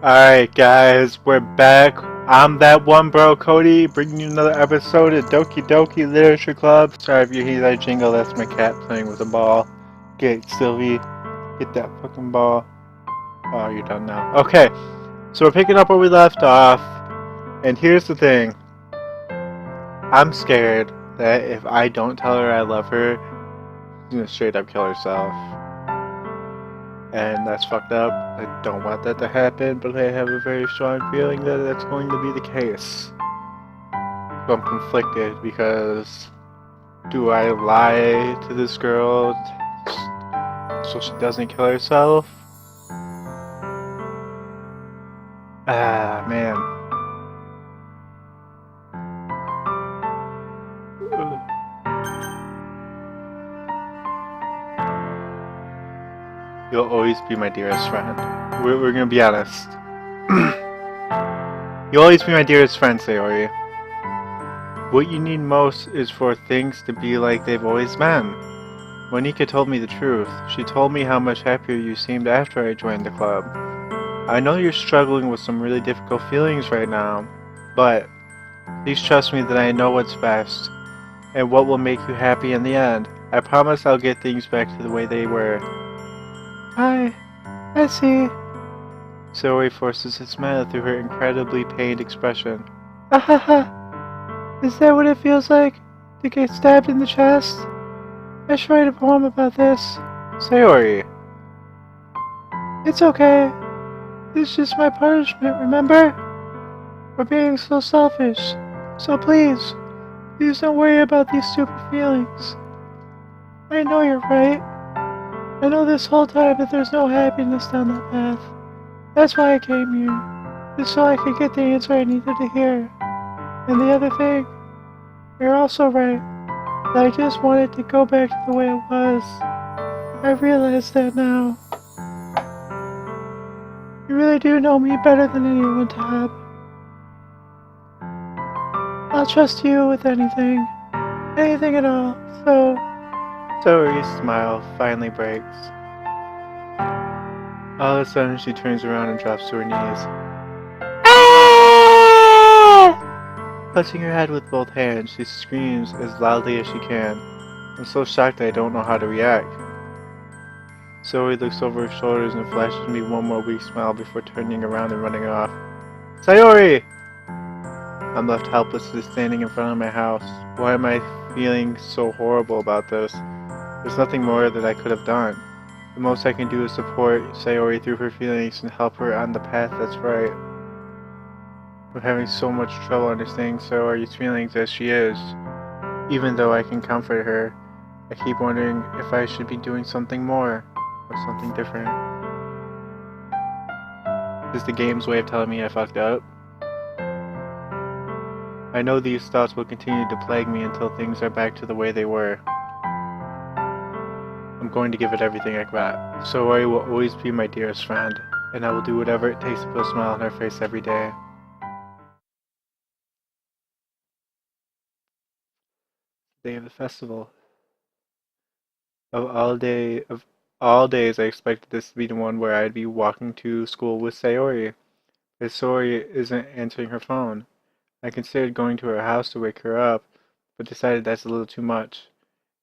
Alright guys, we're back. I'm that one bro, Cody, bringing you another episode of Doki Doki Literature Club. Sorry if you hear that jingle, that's my cat playing with a ball. Get Sylvie, get that fucking ball. Oh, you're done now. Okay, so we're picking up where we left off, and here's the thing. I'm scared that if I don't tell her I love her, she's gonna straight up kill herself. And that's fucked up. I don't want that to happen, but I have a very strong feeling that that's going to be the case. So I'm conflicted because do I lie to this girl so she doesn't kill herself? Ah, man. You'll always be my dearest friend. We're gonna be honest. You'll always be my dearest friend, Sayori. What you need most is for things to be like they've always been. Monika told me the truth. She told me how much happier you seemed after I joined the club. I know you're struggling with some really difficult feelings right now, but please trust me that I know what's best and what will make you happy in the end. I promise I'll get things back to the way they were. I see. Zoe forces a smile through her incredibly pained expression. Ahaha. Is that what it feels like to get stabbed in the chest? I should write a poem about this. Sayori. It's okay. It's just my punishment, remember? For being so selfish. So please don't worry about these stupid feelings. I know you're right. I know this whole time that there's no happiness down that path. That's why I came here. Just so I could get the answer I needed to hear. And the other thing, you're also right. That I just wanted to go back to the way it was. I realize that now. You really do know me better than anyone, Tab. I'll trust you with anything. Anything at all, so... Zoe's smile finally breaks. All of a sudden, she turns around and drops to her knees. Ah! Clutching her head with both hands, she screams as loudly as she can. I'm so shocked that I don't know how to react. Zoe looks over her shoulders and flashes me one more weak smile before turning around and running off. Sayori! I'm left helplessly standing in front of my house. Why am I feeling so horrible about this? There's nothing more that I could have done. The most I can do is support Sayori through her feelings and help her on the path that's right. I'm having so much trouble understanding Sayori's feelings as she is. Even though I can comfort her, I keep wondering if I should be doing something more, or something different. Is the game's way of telling me I fucked up? I know these thoughts will continue to plague me until things are back to the way they were. I'm going to give it everything I got. Sayori will always be my dearest friend, and I will do whatever it takes to put a smile on her face every day. Day of the festival. Of all days, I expected this to be the one where I'd be walking to school with Sayori. But Sayori isn't answering her phone. I considered going to her house to wake her up, but decided that's a little too much.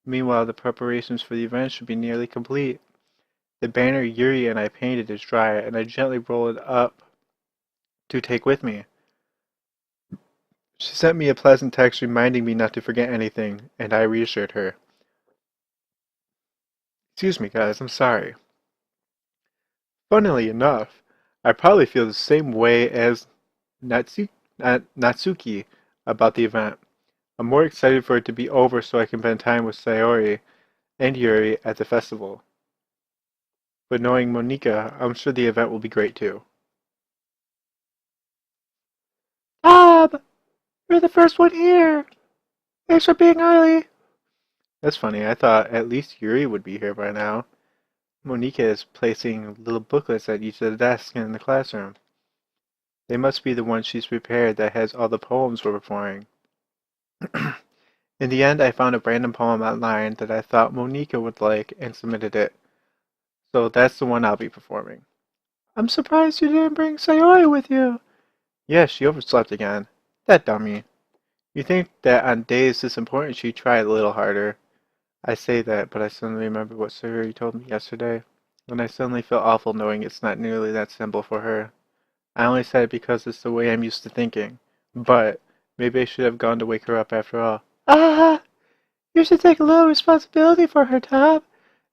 Meanwhile, the preparations for the event should be nearly complete. The banner Yuri and I painted is dry, and I gently roll it up to take with me. She sent me a pleasant text reminding me not to forget anything, and I reassured her. Excuse me, guys, I'm sorry. Funnily enough, I probably feel the same way as Natsuki about the event. I'm more excited for it to be over so I can spend time with Sayori and Yuri at the festival. But knowing Monika, I'm sure the event will be great too. Bob! You're the first one here! Thanks for being early! That's funny, I thought at least Yuri would be here by now. Monika is placing little booklets at each of the desks in the classroom. They must be the ones she's prepared that has all the poems we're performing. In the end, I found a random poem online that I thought Monika would like and submitted it. So that's the one I'll be performing. I'm surprised you didn't bring Sayori with you. Yeah, she overslept again. That dummy. You think that on days this important she'd try a little harder. I say that, but I suddenly remember what Sayori told me yesterday, and I suddenly feel awful knowing it's not nearly that simple for her. I only said it because it's the way I'm used to thinking. But maybe I should have gone to wake her up after all. Ah! You should take a little responsibility for her, Tom.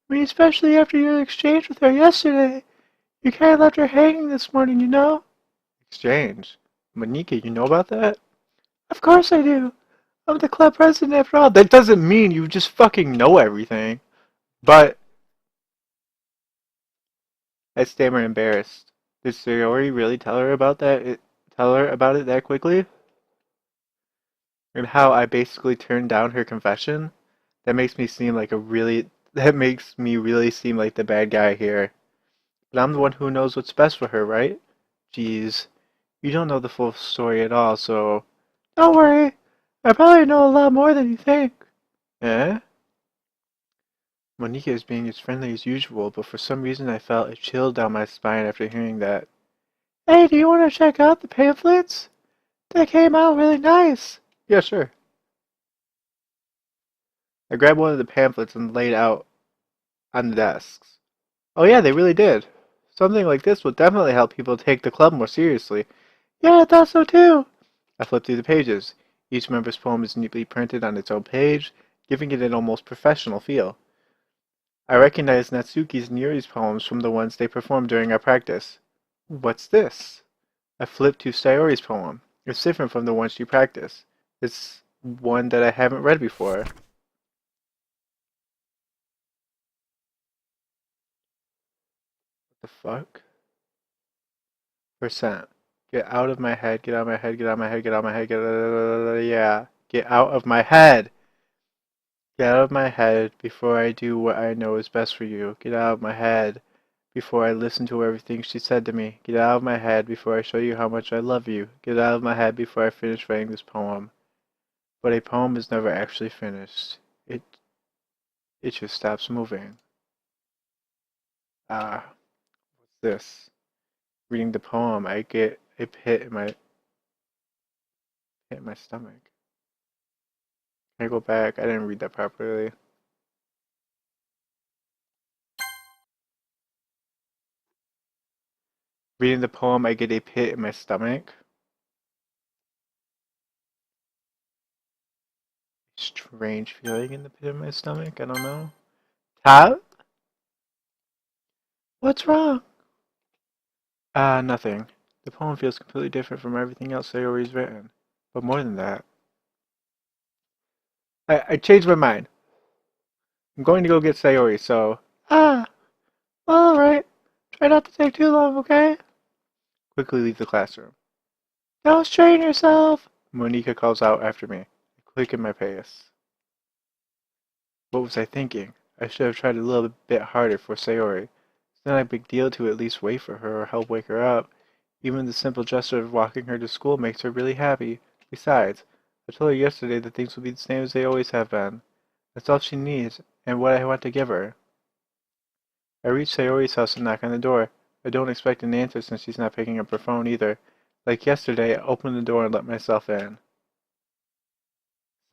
I mean, especially after your exchange with her yesterday. You kind of left her hanging this morning, you know? Exchange? Monika, you know about that? Of course I do. I'm the club president after all. That doesn't mean you just fucking know everything. But I stammer embarrassed. Did Sayori really tell her about that? Tell her about it that quickly? And how I basically turned down her confession? That makes me seem like a really. That makes me really seem like the bad guy here. But I'm the one who knows what's best for her, right? Jeez. You don't know the full story at all, so. Don't worry. I probably know a lot more than you think. Eh? Monika is being as friendly as usual, but for some reason I felt a chill down my spine after hearing that. Hey, do you want to check out the pamphlets? They came out really nice. Yeah, sure. I grabbed one of the pamphlets and laid it out on the desks. Oh yeah, they really did. Something like this would definitely help people take the club more seriously. Yeah, I thought so too. I flipped through the pages. Each member's poem is neatly printed on its own page, giving it an almost professional feel. I recognized Natsuki's and Yuri's poems from the ones they performed during our practice. What's this? I flipped to Sayori's poem. It's different from the one she practiced. It's one that I haven't read before. What the fuck? Percent. Get out of my head, get out of my head, get out of my head, get out of my head, get out yeah. Get out of my head! Get out of my head before I do what I know is best for you. Get out of my head before I listen to everything she said to me. Get out of my head before I show you how much I love you. Get out of my head before I finish writing this poem. But a poem is never actually finished. It just stops moving. What's this? Reading the poem, I get a pit in my stomach. Can I go back? I didn't read that properly. Reading the poem, I get a pit in my stomach. Strange feeling in the pit of my stomach. I don't know. Top? What's wrong? Nothing. The poem feels completely different from everything else Sayori's written. But more than that, I changed my mind. I'm going to go get Sayori, so. Well, alright. Try not to take too long, okay? Quickly leave the classroom. Don't strain yourself! Monika calls out after me. I click in my pace. What was I thinking? I should have tried a little bit harder for Sayori. It's not a big deal to at least wait for her or help wake her up. Even the simple gesture of walking her to school makes her really happy. Besides, I told her yesterday that things will be the same as they always have been. That's all she needs, and what I want to give her. I reach Sayori's house and knock on the door. I don't expect an answer since she's not picking up her phone either. Like yesterday, I open the door and let myself in.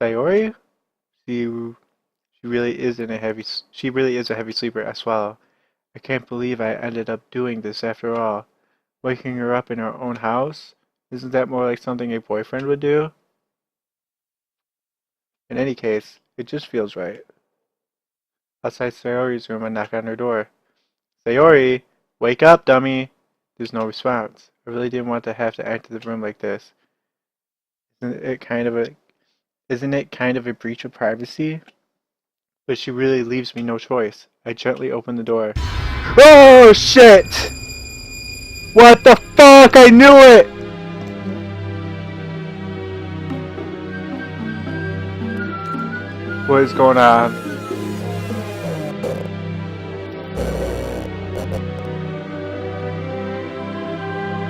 Sayori? She she really is a heavy sleeper, I swallow. I can't believe I ended up doing this after all. Waking her up in her own house? Isn't that more like something a boyfriend would do? In any case, it just feels right. Outside Sayori's room, I knock on her door. Sayori! Wake up, dummy! There's no response. I really didn't want to have to enter the room like this. Isn't it kind of a isn't it kind of a breach of privacy? But she really leaves me no choice. I gently open the door. Oh shit! What the fuck? I knew it! What is going on?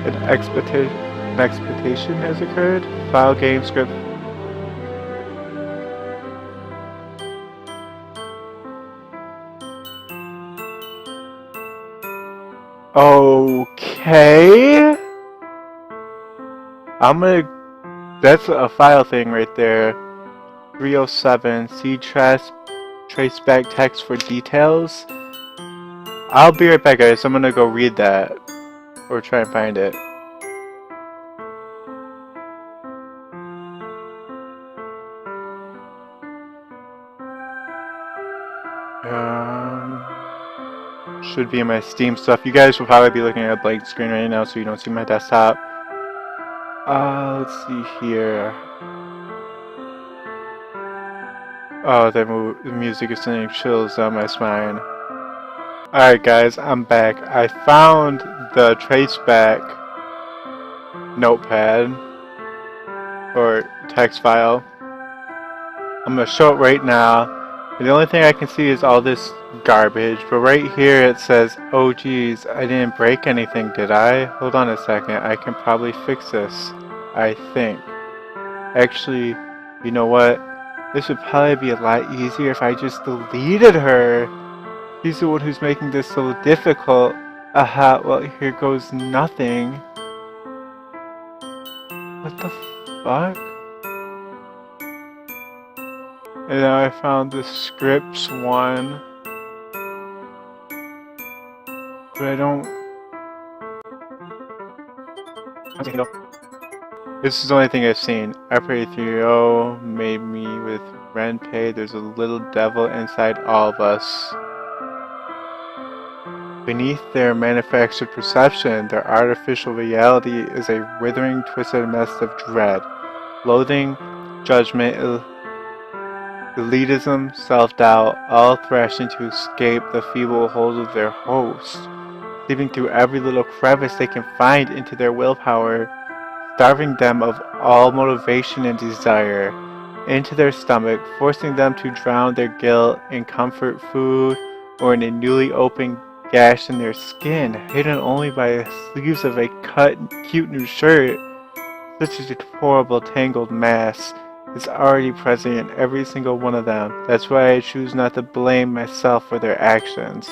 An expectation has occurred. File game script. Okay. That's a file thing right there. 307. See trace back text for details. I'll be right back, guys. I'm gonna go read that. Or try and find it. Should be in my Steam stuff. You guys will probably be looking at a blank screen right now, so you don't see my desktop. Let's see here. Oh, the music is sending chills down my spine. Alright guys, I'm back. I found the traceback notepad or text file. I'm gonna show it right now. And the only thing I can see is all this garbage, but right here it says, oh geez, I didn't break anything, did I? Hold on a second, I can probably fix this, I think. Actually, you know what? This would probably be a lot easier if I just deleted her. She's the one who's making this so difficult. Aha, well here goes nothing. What the fuck? And now I found the scripts one. But I don't... This is the only thing I've seen. I pray 3-0 made me with Renpei. There's a little devil inside all of us. Beneath their manufactured perception, their artificial reality is a withering, twisted mess of dread, loathing, judgment, elitism, self-doubt, all thrashing to escape the feeble hold of their host, slipping through every little crevice they can find into their willpower, starving them of all motivation and desire into their stomach, forcing them to drown their guilt in comfort food or in a newly opened gash in their skin, hidden only by the sleeves of a cut, cute new shirt. Such a deplorable, tangled mass is already present in every single one of them. That's why I choose not to blame myself for their actions.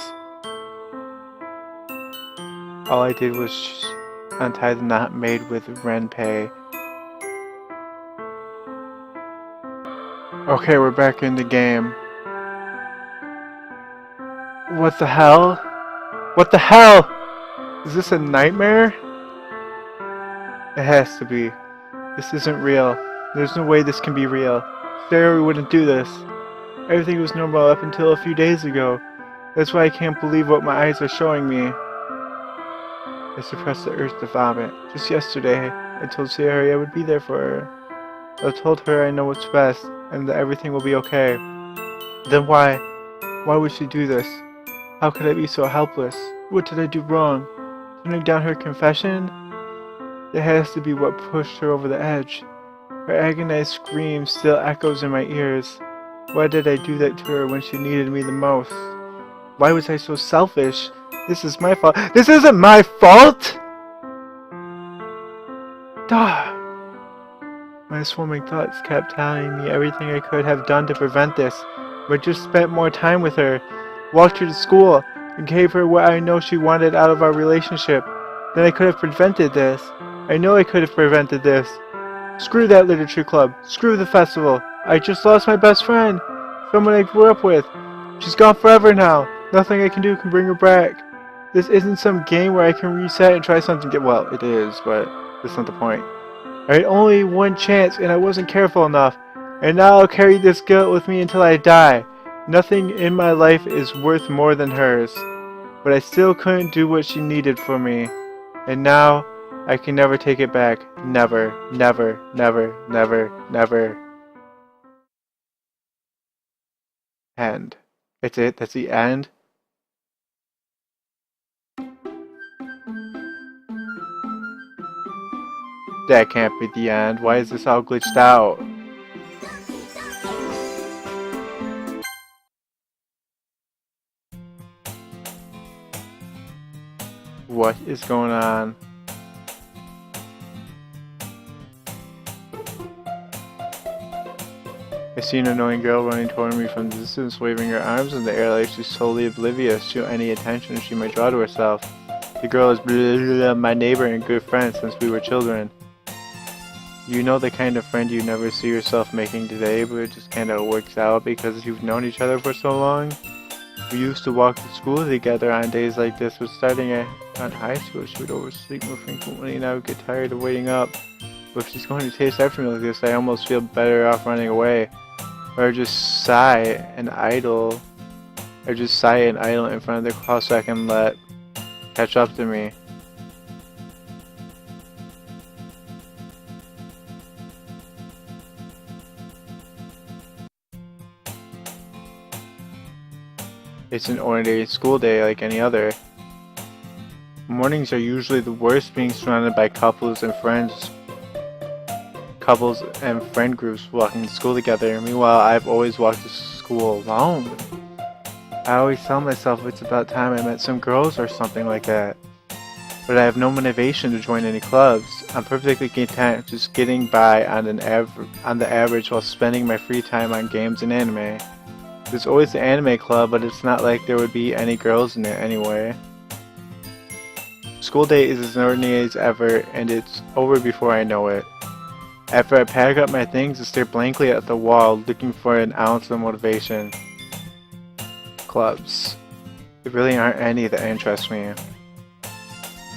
All I did was untie the knot made with Renpei. Okay, we're back in the game. What the hell? What the hell? Is this a nightmare? It has to be. This isn't real. There's no way this can be real. Sarah wouldn't do this. Everything was normal up until a few days ago. That's why I can't believe what my eyes are showing me. I suppressed the urge to vomit. Just yesterday, I told Sarah I would be there for her. I told her I know what's best, and that everything will be okay. Then why? Why would she do this? How could I be so helpless? What did I do wrong? Turning down her confession? It has to be what pushed her over the edge. Her agonized scream still echoes in my ears. Why did I do that to her when she needed me the most? Why was I so selfish? This is my fault. This isn't my fault! Duh! My swarming thoughts kept telling me everything I could have done to prevent this. If I just spent more time with her, walked her to school, and gave her what I know she wanted out of our relationship, then I could have prevented this. I know I could have prevented this. Screw that literature club. Screw the festival. I just lost my best friend. Someone I grew up with. She's gone forever now. Nothing I can do can bring her back. This isn't some game where I can reset and try something different. Well, it is, but that's not the point. I had only one chance and I wasn't careful enough. And now I'll carry this guilt with me until I die. Nothing in my life is worth more than hers. But I still couldn't do what she needed for me. And now, I can never take it back. Never, never, never, never, never. End. That's it? That's the end? That can't be the end. Why is this all glitched out? What is going on? I see an annoying girl running toward me from the distance, waving her arms in the air like she's totally oblivious to any attention she might draw to herself. The girl is my neighbor and good friend since we were children. You know the kind of friend you never see yourself making today, but it just kind of works out because you've known each other for so long. We used to walk to school together on days like this, but starting on high school, she would oversleep more frequently and I would get tired of waiting up. But if she's going to taste after me like this, I almost feel better off running away. Or just sigh and idle. Or just sigh and idle in front of the class so I can let catch up to me. It's an ordinary school day like any other. Mornings are usually the worst, being surrounded by couples and friend groups walking to school together. Meanwhile, I've always walked to school alone. I always tell myself it's about time I met some girls or something like that. But I have no motivation to join any clubs. I'm perfectly content just getting by on the average while spending my free time on games and anime. There's always the anime club, but it's not like there would be any girls in it anyway. School day is as ordinary as ever, and it's over before I know it. After I pack up my things, I stare blankly at the wall, looking for an ounce of motivation. Clubs. There really aren't any that interest me.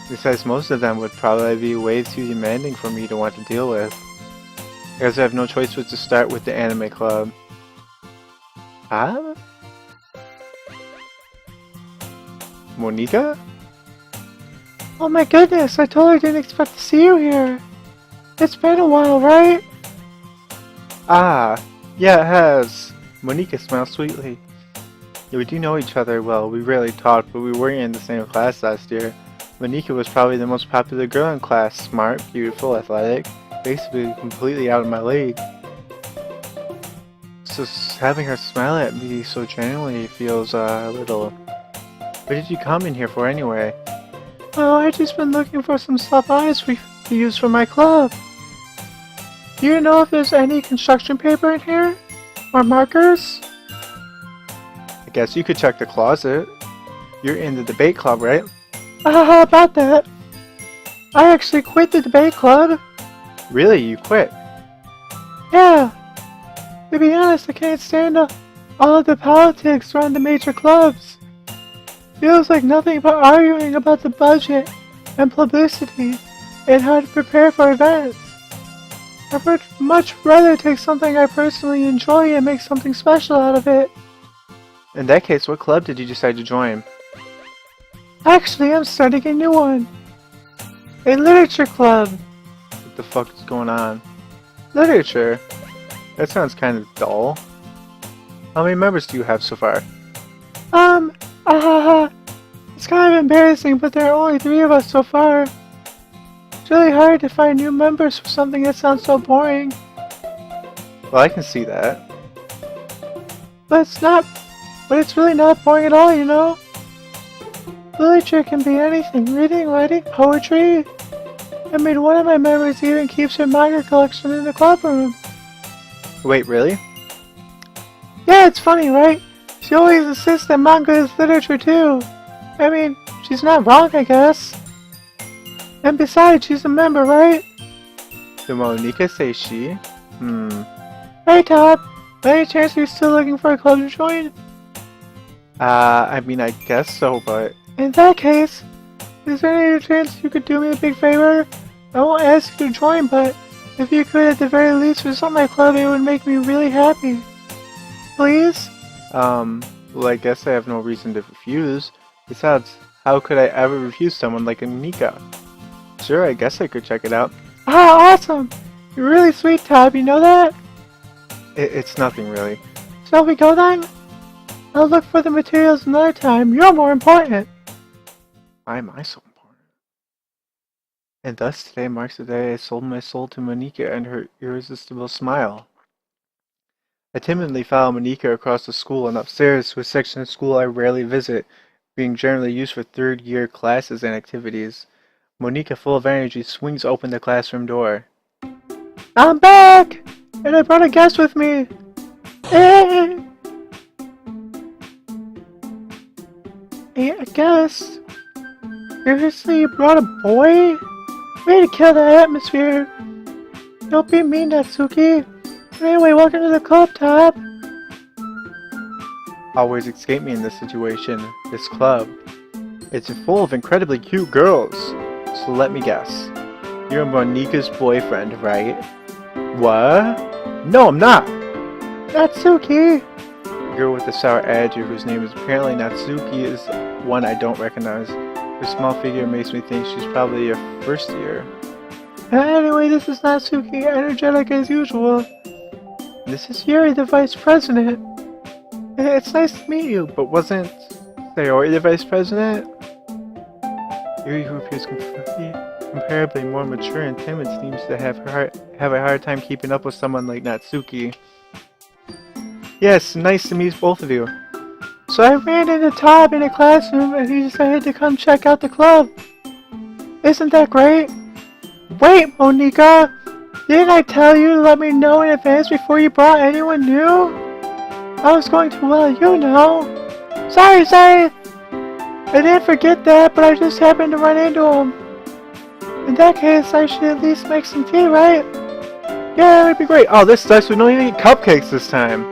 Besides, most of them would probably be way too demanding for me to want to deal with. I guess I have no choice but to start with the anime club. Huh? Monika? Oh my goodness, I totally didn't expect to see you here. It's been a while, right? Ah, yeah it has. Monika smiled sweetly. Yeah, we do know each other well. We rarely talked, but we were in the same class last year. Monika was probably the most popular girl in class. Smart, beautiful, athletic. Basically completely out of my league. So having her smile at me so genuinely feels a little... What did you come in here for anyway? Oh, I just been looking for some supplies to use for my club. Do you know if there's any construction paper in here? Or markers? I guess you could check the closet. You're in the debate club, right? How about that? I actually quit the debate club. Really? You quit? Yeah. To be honest, I can't stand all of the politics around the major clubs. Feels like nothing but arguing about the budget and publicity and how to prepare for events. I would much rather take something I personally enjoy and make something special out of it. In that case, what club did you decide to join? Actually, I'm starting a new one. A literature club. What the fuck is going on? Literature? That sounds kind of dull. How many members do you have so far? It's kind of embarrassing, but there are only 3 of us so far. It's really hard to find new members for something that sounds so boring. Well, I can see that. But it's really not boring at all, you know? Literature can be anything, reading, writing, poetry. I mean, one of my members even keeps her manga collection in the club room. Wait, really? Yeah, it's funny, right? She always insists that manga is literature too. I mean, she's not wrong, I guess. And besides, she's a member, right? Did Monika say she? Hey, Todd. By any chance you're still looking for a club to join? I mean, I guess so, but... In that case, is there any chance you could do me a big favor? I won't ask you to join, but if you could at the very least visit my club, it would make me really happy. Please? Well, I guess I have no reason to refuse. Besides, how could I ever refuse someone like Monika? Sure, I guess I could check it out. Ah, awesome! You're really sweet, Todd, you know that? It's nothing, really. Shall we go then? I'll look for the materials another time. You're more important. Why am I so important? And thus today marks the day I sold my soul to Monika and her irresistible smile. I timidly followed Monika across the school and upstairs to a section of school I rarely visit, being generally used for third-year classes and activities. Monika, full of energy, swings open the classroom door. I'm back! And I brought a guest with me! Hey! A guest? Seriously, you brought a boy? Way to kill the atmosphere. Don't be mean, Natsuki. Anyway, welcome to the club, Top. Always escape me in this situation, this club. It's full of incredibly cute girls. So let me guess. You're Monika's boyfriend, right? What? No, I'm not! Natsuki! The girl with the sour attitude, whose name is apparently Natsuki, is one I don't recognize. Her small figure makes me think she's probably a first year. Anyway, this is Natsuki, energetic as usual. This is Yuri, the vice president. It's nice to meet you, but wasn't Sayori the vice president? Yuri, who appears comparably more mature and timid, seems to have a hard time keeping up with someone like Natsuki. Yes, nice to meet both of you. So I ran into Todd in a classroom and he decided to come check out the club. Isn't that great? Wait, Monika! Didn't I tell you to let me know in advance before you brought anyone new? I was going to let you know. Sorry! I didn't forget that, but I just happened to run into him. In that case, I should at least make some tea, right? Yeah, that would be great. Oh, this sucks. We don't even eat cupcakes this time.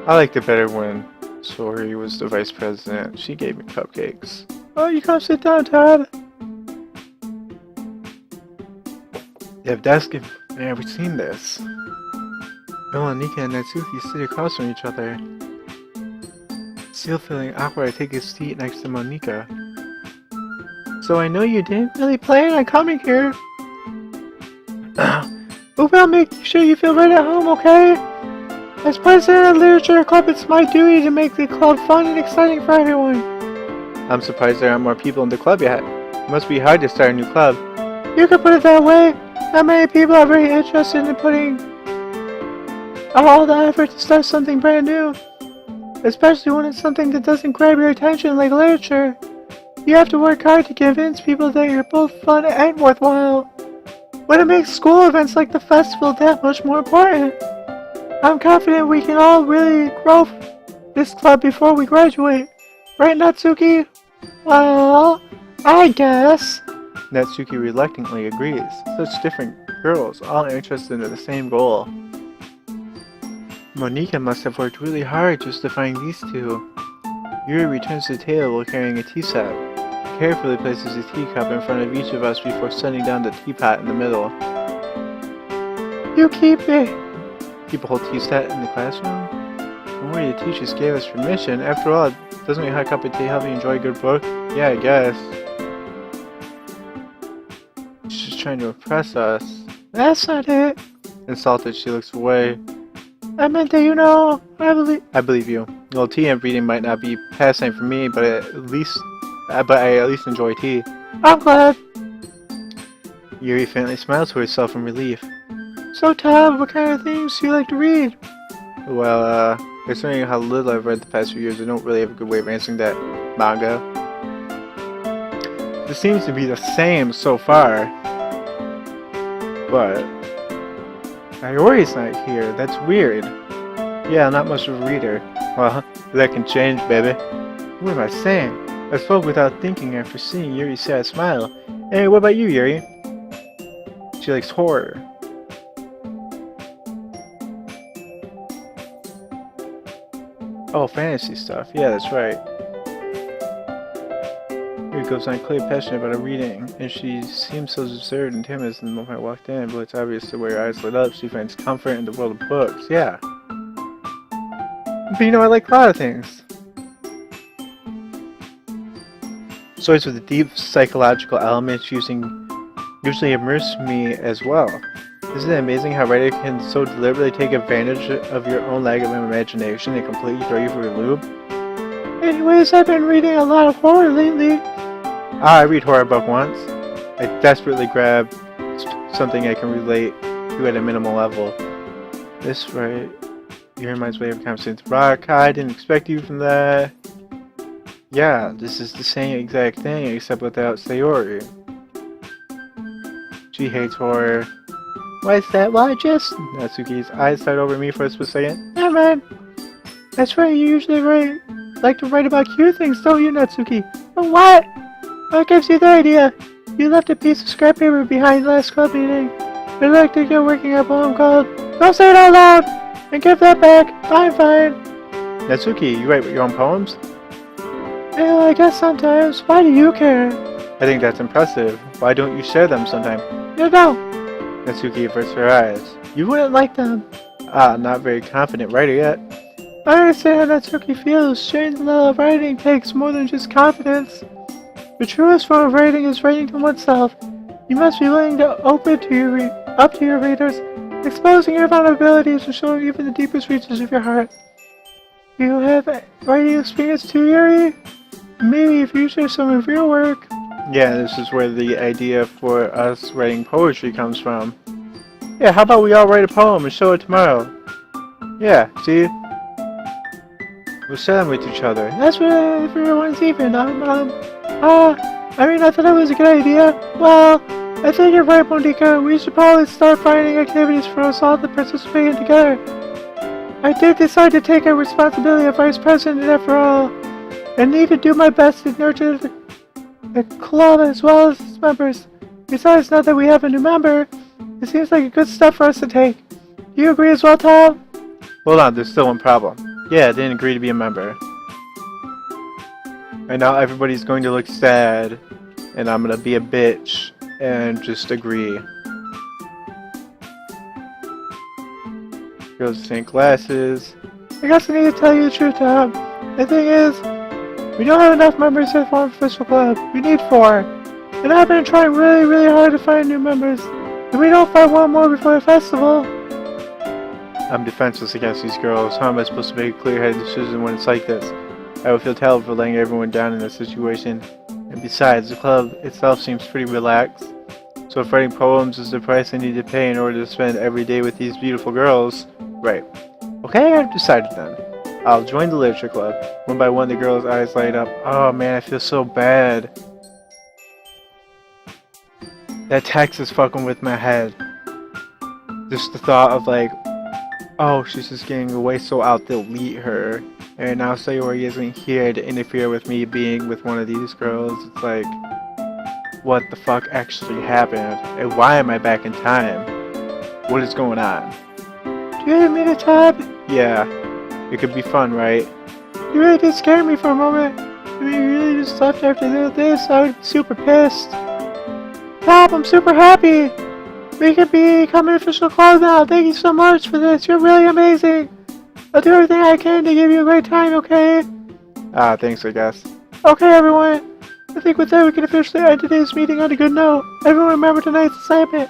I liked it better when Sori was the vice president. She gave me cupcakes. Oh, you come sit down, Todd. Yeah, we've seen this. Nika and Natsuki sit across from each other. Still feeling awkward, I take a seat next to Monika. So I know you didn't really plan on coming here. But we'll make sure you feel right at home, okay? As president of the Literature Club, it's my duty to make the club fun and exciting for everyone. I'm surprised there aren't more people in the club yet. It must be hard to start a new club. You could put it that way. Not many people are very interested in putting all the effort to start something brand new. Especially when it's something that doesn't grab your attention like literature. You have to work hard to convince people that you're both fun and worthwhile. But it makes school events like the festival that much more important. I'm confident we can all really grow this club before we graduate. Right, Natsuki? Well, I guess. Natsuki reluctantly agrees. Such different girls, all interested in the same goal. Monika must have worked really hard just to find these two. Yuri returns to the table carrying a tea set. He carefully places a teacup in front of each of us before setting down the teapot in the middle. You keep a whole tea set in the classroom? Don't worry, the teachers gave us permission. After all, doesn't a hot cup of tea help you enjoy a good book? Yeah, I guess. She's just trying to impress us. That's not it. Insulted, she looks away. I meant that, I believe you. Well, tea and reading might not be pastime for me, but I at least enjoy tea. I'm glad. Yuri faintly smiles to herself in relief. So, Todd, what kind of things do you like to read? Well, considering how little I've read the past few years, I don't really have a good way of answering that. Manga. It seems to be the same so far. But Sayori's not here. That's weird. Yeah, not much of a reader. Well, that can change, baby. What am I saying? I spoke without thinking after seeing Yuri's sad smile. Hey, what about you, Yuri? She likes horror. Oh, fantasy stuff. Yeah, that's right. Yuri goes on clearly passionate about her reading, and she seems so absurd and timid the moment I walked in, but it's obvious the way her eyes lit up, she finds comfort in the world of books. Yeah. But I like a lot of things. Stories with a deep psychological elements usually immerse me as well. Isn't it amazing how writer can so deliberately take advantage of your own lack of imagination and completely throw you for a loop? Anyways, I've been reading a lot of horror lately. I read horror book once. I desperately grab something I can relate to at a minimal level. This right here reminds me of conversations with Rock. I didn't expect you from that. Yeah, this is the same exact thing except without Sayori. She hates horror. Why is that? Why just? Natsuki's eyes start over me for a split second. Never mind. That's right, you usually like to write about cute things, don't you, Natsuki? But what? What gives you the idea? You left a piece of scrap paper behind last club meeting. I'd like to get working on a poem called Don't Say It Out Loud! And give that back. Fine. Natsuki, you write your own poems? Well, I guess sometimes. Why do you care? I think that's impressive. Why don't you share them sometime? No. Natsuki averts her eyes. You wouldn't like them. Not very confident writer yet. I understand how Natsuki feels. Sharing the love of writing takes more than just confidence. The truest form of writing is writing to oneself. You must be willing to open to up to your readers, exposing your vulnerabilities and showing even the deepest reaches of your heart. You have writing experience too, Yuri? Maybe if you share some of your work. Yeah, this is where the idea for us writing poetry comes from. Yeah, how about we all write a poem and show it tomorrow? Yeah, see? We'll share them with each other. That's what everyone's even. I thought it was a good idea. Well, I think you're right, Monika. We should probably start finding activities for us all to participate in together. I did decide to take a responsibility of vice president after all. I need to do my best to nurture the club as well as its members. Besides, now that we have a new member, it seems like a good step for us to take. Do you agree as well, Tom? Hold on, there's still one problem. Yeah, I didn't agree to be a member. And now everybody's going to look sad, and I'm gonna be a bitch and just agree. Girls with pink glasses. I guess I need to tell you the truth, Tom. The thing is, we don't have enough members to form an official club. We need 4. And I've been trying really hard to find new members. If we don't find one more before the festival... I'm defenseless against these girls. How am I supposed to make a clear-headed decision when it's like this? I would feel terrible for letting everyone down in this situation. And besides, the club itself seems pretty relaxed. So if writing poems is the price I need to pay in order to spend every day with these beautiful girls... Right. Okay, I've decided then. I'll join the literature club. One by one, the girls' eyes light up. Oh man, I feel so bad. That text is fucking with my head. Just the thought of like, oh, she's just getting away, so I'll delete her. And now Sayori isn't here to interfere with me being with one of these girls. It's like, what the fuck actually happened? And why am I back in time? What is going on? Do you have a minute, Tab? Yeah. It could be fun, right? You really did scare me for a moment. I mean, you really just left after this. I was super pissed. Tab, I'm super happy. We could become an official club now. Thank you so much for this. You're really amazing. I'll do everything I can to give you a great time, okay? Thanks, I guess. Okay, everyone. I think with that we can officially end today's meeting on a good note. Everyone remember tonight's assignment.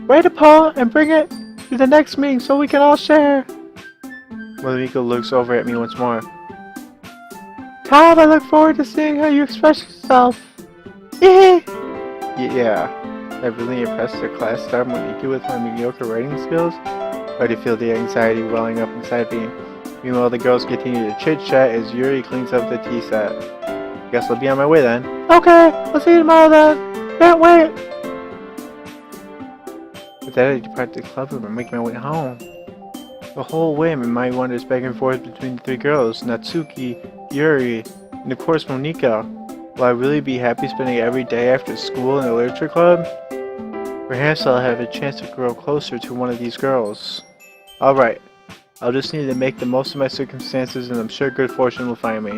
Write a poem and bring it to the next meeting so we can all share. Miko looks over at me once more. Tom, I look forward to seeing how you express yourself. Yeah. I really impressed the class star Monika with my mediocre writing skills. I already feel the anxiety welling up inside me. Meanwhile, the girls continue to chit-chat as Yuri cleans up the tea set. Guess I'll be on my way then. Okay, I'll see you tomorrow then. Can't wait. With that, I depart the club room and make my way home. The whole way, my mind wanders back and forth between the 3 girls, Natsuki, Yuri, and of course Monika. Will I really be happy spending every day after school in the literature club? Perhaps I'll have a chance to grow closer to one of these girls. Alright, I'll just need to make the most of my circumstances and I'm sure good fortune will find me.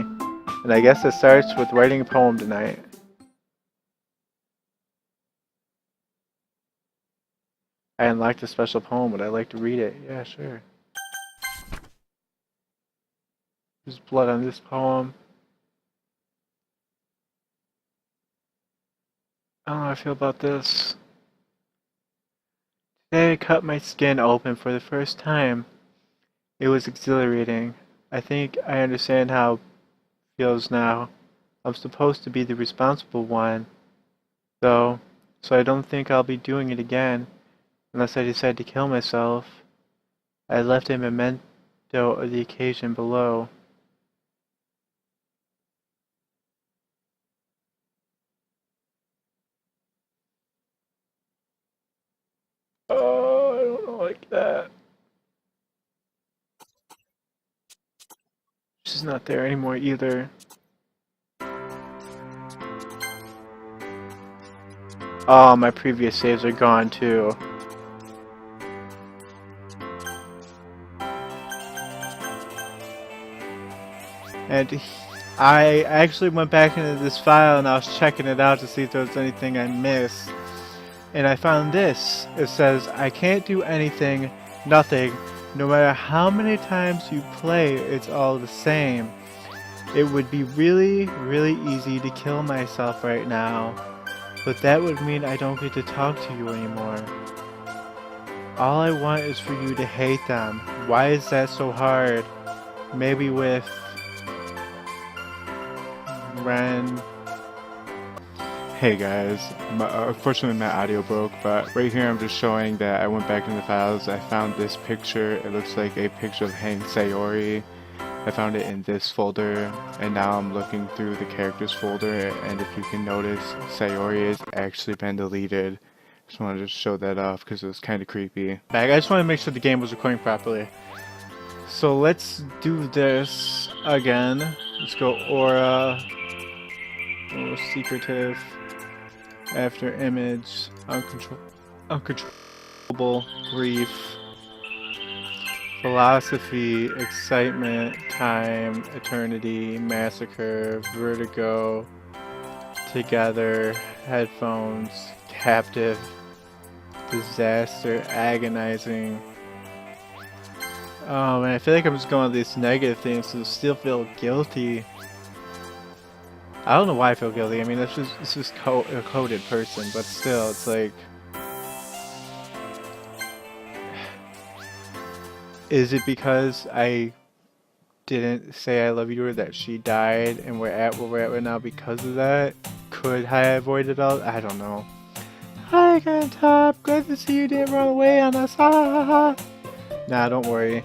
And I guess it starts with writing a poem tonight. I unlocked a special poem, would I like to read it? Yeah, sure. There's blood on this poem. I don't know how I feel about this. Today I cut my skin open for the first time. It was exhilarating. I think I understand how it feels now. I'm supposed to be the responsible one, though, so I don't think I'll be doing it again, unless I decide to kill myself. I left a memento of the occasion below. Oh, I don't like that. She's not there anymore either. Oh, my previous saves are gone too. And I actually went back into this file and I was checking it out to see if there was anything I missed. And I found this. It says, I can't do anything, nothing. No matter how many times you play, it's all the same. It would be really, really easy to kill myself right now. But that would mean I don't get to talk to you anymore. All I want is for you to hate them. Why is that so hard? Maybe with Ren. Hey guys, unfortunately my audio broke, but right here I'm just showing that I went back in the files. I found this picture. It looks like a picture of Hank Sayori. I found it in this folder, and now I'm looking through the characters folder, and if you can notice, Sayori has actually been deleted. Just wanted to show that off because it was kind of creepy. I just want to make sure the game was recording properly. So let's do this again. Let's go aura, secretive, after image, uncontrollable, grief, philosophy, excitement, time, eternity, massacre, vertigo, together, headphones, captive, disaster, agonizing. Oh man, I feel like I'm just going with these negative things to still feel guilty. I don't know why I feel guilty. I mean, it's just a coded person, but still, it's like, is it because I didn't say I love you to her that she died and we're at where we're at right now because of that? Could I avoid it all? I don't know. Hi again, Top. Glad to see you didn't run away on us. Ha ha ha. Nah, don't worry.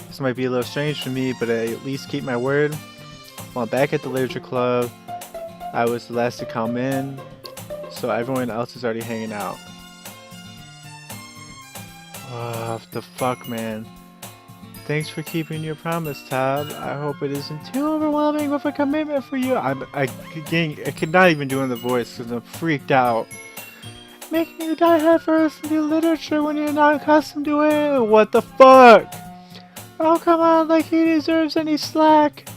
This might be a little strange for me, but I at least keep my word. While back at the literature club, I was the last to come in, so everyone else is already hanging out. What the fuck, man? Thanks for keeping your promise, Tab. I hope it isn't too overwhelming with a commitment for you. I could not even do in the voice because I'm freaked out. Making you die head first into literature when you're not accustomed to it. What the fuck? Oh, come on, like he deserves any slack.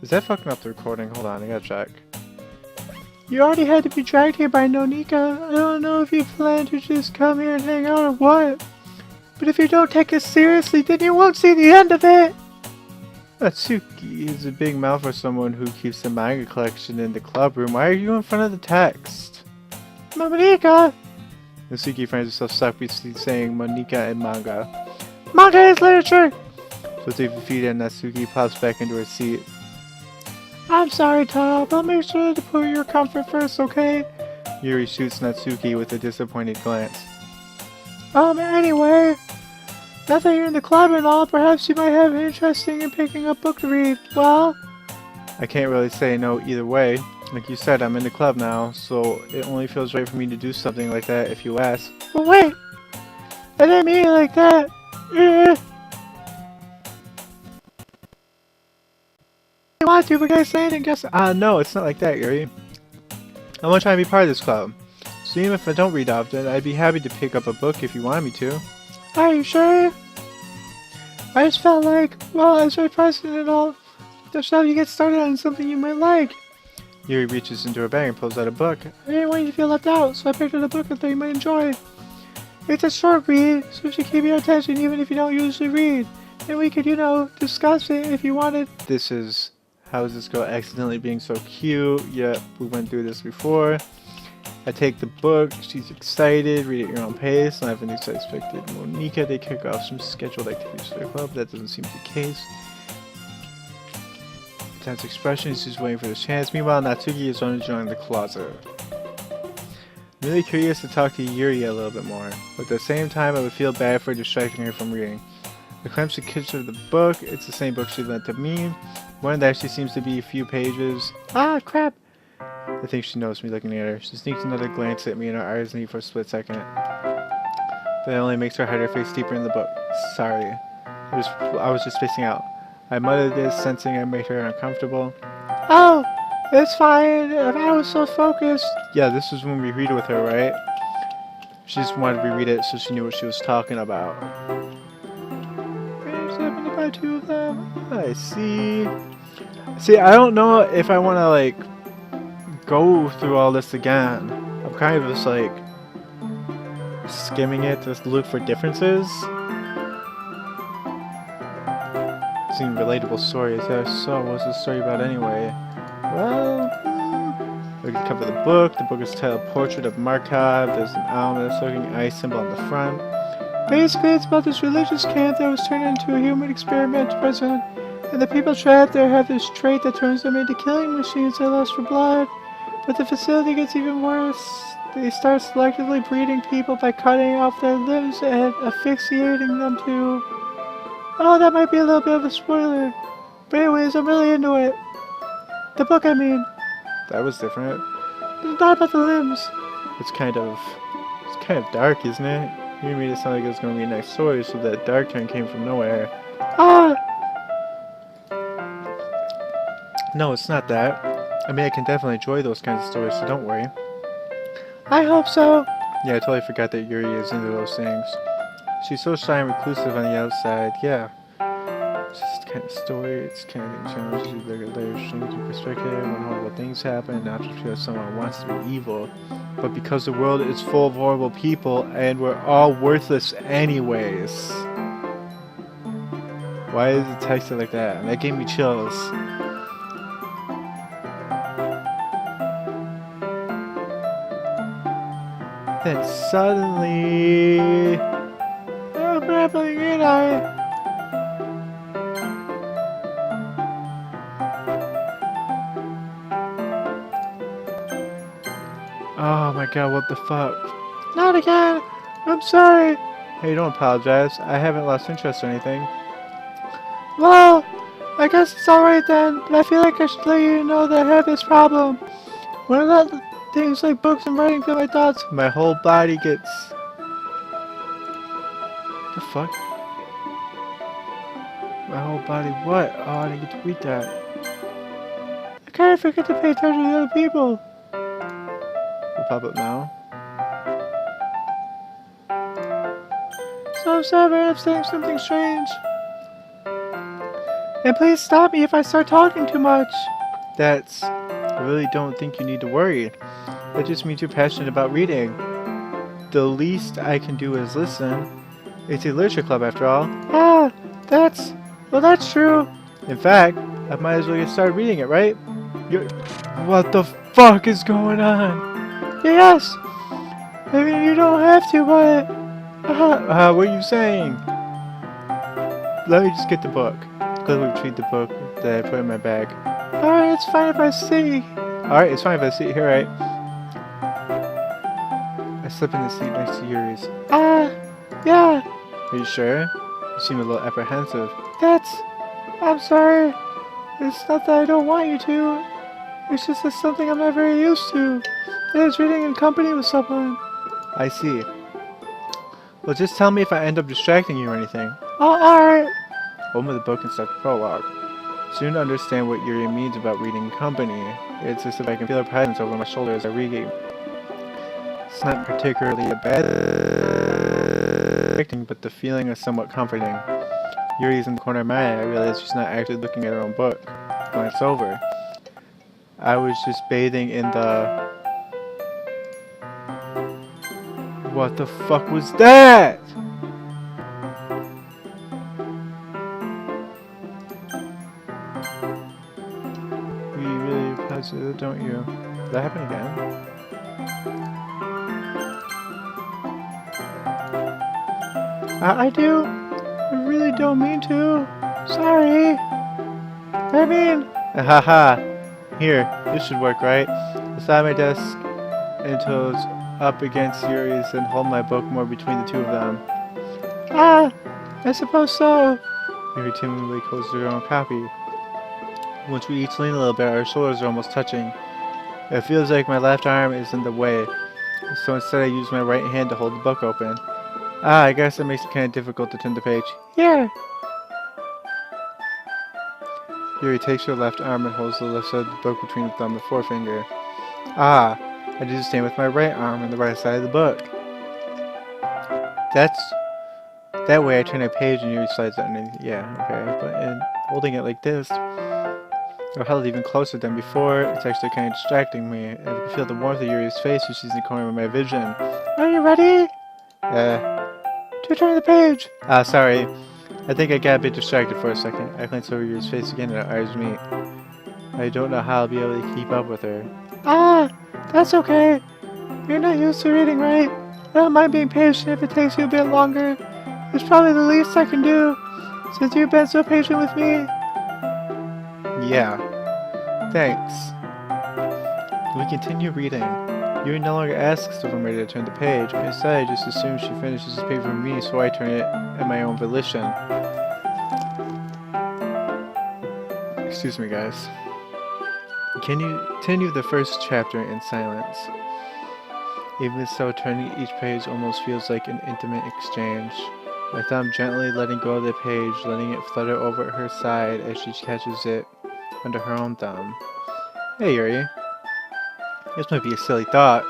Is that fucking up the recording? Hold on, I gotta check. You already had to be dragged here by Nonika. I don't know if you plan to just come here and hang out or what. But if you don't take it seriously, then you won't see the end of it. Natsuki is a big mouth for someone who keeps the manga collection in the club room. Why are you in front of the text? Monika! Natsuki finds herself stuck between saying Monika and manga. Manga is literature! So with her feet and Natsuki pops back into her seat. I'm sorry, Top. I'll make sure to put your comfort first, okay? Yuri shoots Natsuki with a disappointed glance. Anyway, now that you're in the club and all, perhaps you might have an interesting in picking up a book to read. Well, I can't really say no either way. Like you said, I'm in the club now, so it only feels right for me to do something like that if you ask. But wait! I didn't mean it like that! I want to, but can I say it and guess? No, it's not like that, Yuri. I want to try and be part of this club. So even if I don't read often, I'd be happy to pick up a book if you wanted me to. Are you sure? I just felt like, well, as my president and all, just help you get started on something you might like. Yuri reaches into her bag and pulls out a book. I didn't want you to feel left out, so I picked out a book I thought you might enjoy. It's a short read, so it should keep your attention even if you don't usually read. And we could, discuss it if you wanted. This is How Is This Girl Accidentally Being So Cute? Yep, we went through this before. I take the book, she's excited, read at your own pace, not having things I expected. Monika, they kick off some scheduled activities for the club, that doesn't seem to be the case. Tense expression, she's waiting for this chance. Meanwhile, Natsuki is only joining the closet. I'm really curious to talk to Yuri a little bit more, but at the same time I would feel bad for distracting her from reading. I clamps the picture of the book, it's the same book she lent to me. One that actually seems to be a few pages. Ah, crap! I think she knows me looking at her. She sneaks another glance at me and her eyes meet for a split second. But it only makes her hide her face deeper in the book. Sorry. I was just spacing out. I muttered this, sensing I made her uncomfortable. Oh! It's fine if I was so focused. Yeah, this is when we read it with her, right? She just wanted to reread it so she knew what she was talking about. It's happened by two of them. I see. See, I don't know if I want to, like, go through all this again. I'm kind of just, like, skimming it to look for differences. Seeing relatable stories. Yeah, so what's the story about anyway? Well, we can cover the book. The book is titled Portrait of Markov. There's an ominous looking ice symbol on the front. Basically, it's about this religious camp that was turned into a human experiment prison. And the people trapped there have this trait that turns them into killing machines that lust for blood. But the facility gets even worse. They start selectively breeding people by cutting off their limbs and asphyxiating them to... Oh, that might be a little bit of a spoiler. But anyways, I'm really into it. The book, I mean. That was different. It's not about the limbs. It's kind of dark, isn't it? You made it sound like it was going to be a nice story, so that dark turn came from nowhere. Ah! No, it's not that. I mean, I can definitely enjoy those kinds of stories, so don't worry. I hope so. Yeah, I totally forgot that Yuri is into those things. She's so shy and reclusive on the outside, yeah. It's just kind of story, it's kind of challenges you look at layers from your perspective when horrible things happen, not just because someone wants to be evil, but because the world is full of horrible people and we're all worthless anyways. Why is it texted like that? That gave me chills. Then suddenly... Oh, grappling in Oh my god, what the fuck? Not again! I'm sorry! Hey, don't apologize. I haven't lost interest or anything. Well, I guess it's alright then, but I feel like I should let you know that I have this problem. When I let things like books and writing fill my thoughts, my whole body gets... The fuck? My whole body what? Oh, I didn't get to read that. I kinda forget to pay attention to other people. We'll pop up now. So I'm sorry if I'm saying something strange. And please stop me if I start talking too much. I really don't think you need to worry. That just means you're passionate about reading. The least I can do is listen. It's a literature club after all. Ah, that's true. In fact, I might as well get started reading it, right? What the fuck is going on? Yes! I mean, you don't have to, but... what are you saying? Let me just get the book. Quickly retrieve the book that I put in my bag. Alright, it's fine if I see. Alright, it's fine if I see. Here, right? I slip in the seat next to Yuri's. Yeah. Are you sure? You seem a little apprehensive. I'm sorry. It's not that I don't want you to. It's just that something I'm not very used to. That is reading in company with someone. I see. Well, just tell me if I end up distracting you or anything. Oh, alright. Open the book and start the prologue. Soon to understand what Yuri means about reading in company. It's as if I can feel her presence over my shoulder as I read. It's not particularly a bad thing, but the feeling is somewhat comforting. Yuri's in the corner of my eye. I realize she's not actually looking at her own book. Glance over. I was just bathing in the... What the fuck was that? You really positive, don't you? Did that happen again? I do. I really don't mean to. Sorry. I mean... Haha. Here, this should work, right? Beside my desk until it's up against Yuri's and hold my book more between the two of them. I suppose so. Yuri timidly closes her own copy. Once we each lean a little bit, our shoulders are almost touching. It feels like my left arm is in the way, so instead I use my right hand to hold the book open. I guess it makes it kind of difficult to turn the page. Here! Yuri takes her left arm and holds the left side of the book between the thumb and forefinger. Ah, I do the same with my right arm on the right side of the book. That way I turn a page and Yuri slides it underneath. Yeah, okay, but in holding it like this, or held even closer than before, it's actually kind of distracting me. I can feel the warmth of Yuri's face as she's in the corner of my vision. Are you ready? To turn the page. Sorry. I think I got a bit distracted for a second. I glanced over Yuri's face again and our eyes meet. I don't know how I'll be able to keep up with her. That's okay. You're not used to reading, right? I don't mind being patient if it takes you a bit longer. It's probably the least I can do, since you've been so patient with me. Yeah. Thanks. We continue reading. Yuri no longer asks if I'm ready to turn the page. Instead, I just assume she finishes the page for me, so I turn it at my own volition. Excuse me, guys. Can you continue the first chapter in silence? Even so, turning each page almost feels like an intimate exchange. My thumb gently letting go of the page, letting it flutter over her side as she catches it under her own thumb. Hey, Yuri. This might be a silly thought.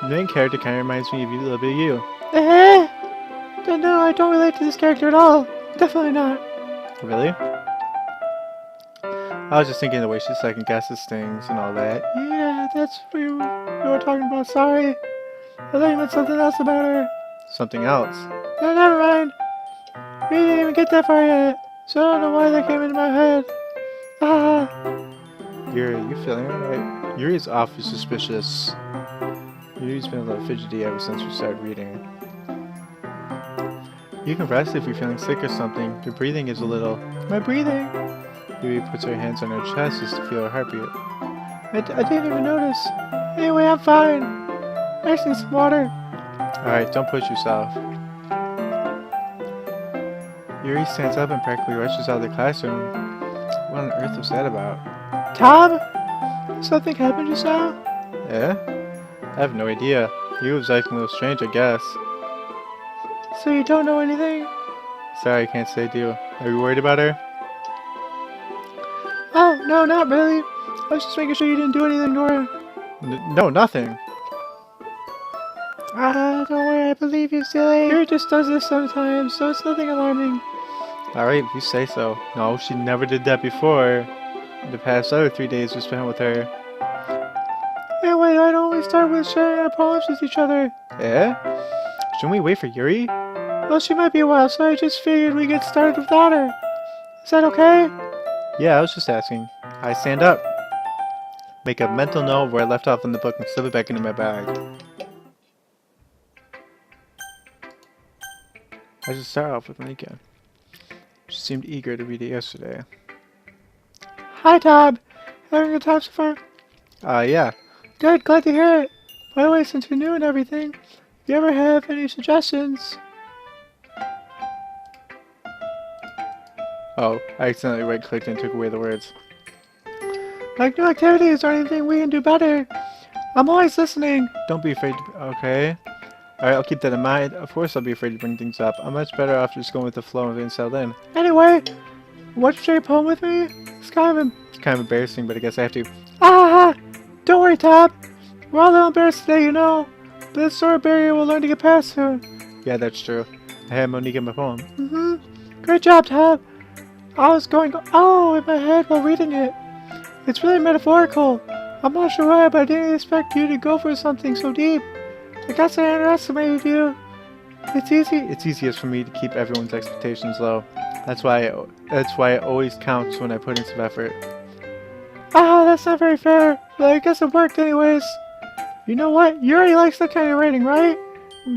The main character kind of reminds me of you, a little bit of you. No, I don't relate to this character at all. Definitely not. Really? I was just thinking the way she second guesses things and all that. Yeah, that's what you were talking about. Sorry. I thought you meant something else about her. Something else? No, never mind. We didn't even get that far yet, so I don't know why that came into my head. Yuri, you feeling alright? Yuri's awfully suspicious. Yuri's been a little fidgety ever since we started reading. You can rest if you're feeling sick or something. Your breathing is a little... My breathing? Yuri puts her hands on her chest just to feel her heartbeat. I didn't even notice. Anyway, I'm fine. I just need some water. Alright, don't push yourself. Yuri stands up and practically rushes out of the classroom. What on earth was that about? Tom? Something happened just now? Yeah? I have no idea. Yuri was acting a little strange, I guess. So you don't know anything? Sorry, I can't say I do. Are you worried about her? Oh, no, not really. I was just making sure you didn't do anything to her. No, nothing. Don't worry, I believe you, silly. Yuri just does this sometimes, so it's nothing alarming. Alright, if you say so. No, she never did that before. The past other 3 days we spent with her. Anyway, I always start with sharing our poems with each other. Yeah? Shouldn't we wait for Yuri? Well, she might be a while, so I just figured we'd get started without her. Is that okay? Yeah, I was just asking. I stand up. Make a mental note of where I left off in the book and slip it back into my bag. I should start off with Mika. She seemed eager to read it yesterday. Hi, Tom. Having a good time so far? Yeah. Good, glad to hear it. By the way, since you're new and everything, if you ever have any suggestions... Oh, I accidentally right-clicked and took away the words. Like new activities or anything we can do better. I'm always listening. Don't be afraid to... Okay. Alright, I'll keep that in mind. Of course I'll be afraid to bring things up. I'm much better off just going with the flow and being settled in. Anyway, want to share a poem with me? It's kind of embarrassing, but I guess I have to. Don't worry, Tom. We're all a little embarrassed today, you know. But this sort of barrier we'll learn to get past soon. Yeah, that's true. I had Monique in my poem. Great job, Tom. I was going in my head while reading it. It's really metaphorical. I'm not sure why, but I didn't expect you to go for something so deep. I guess I underestimated you. It's easiest for me to keep everyone's expectations low. That's why it always counts when I put in some effort. That's not very fair, but I guess it worked anyways. You know what? Yuri likes that kind of writing, right?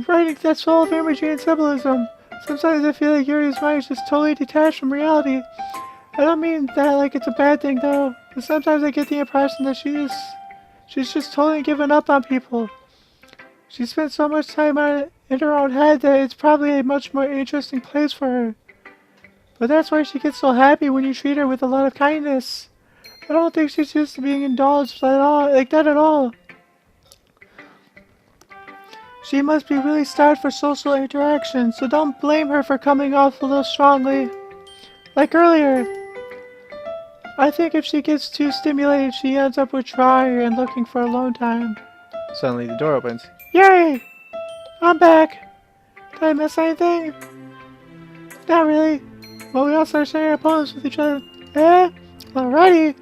Writing that's full of imagery and symbolism. Sometimes I feel like Yuri's mind is just totally detached from reality. I don't mean that like it's a bad thing though, but sometimes I get the impression that she's just totally given up on people. She spent so much time on it in her own head that it's probably a much more interesting place for her. But that's why she gets so happy when you treat her with a lot of kindness. I don't think she's used to being indulged like that at all. She must be really starved for social interaction, so don't blame her for coming off a little strongly. Like earlier. I think if she gets too stimulated, she ends up withdrawing and looking for alone time. Suddenly the door opens. Yay! I'm back! Did I miss anything? Not really. Well, we all started sharing our poems with each other. Eh? Alrighty.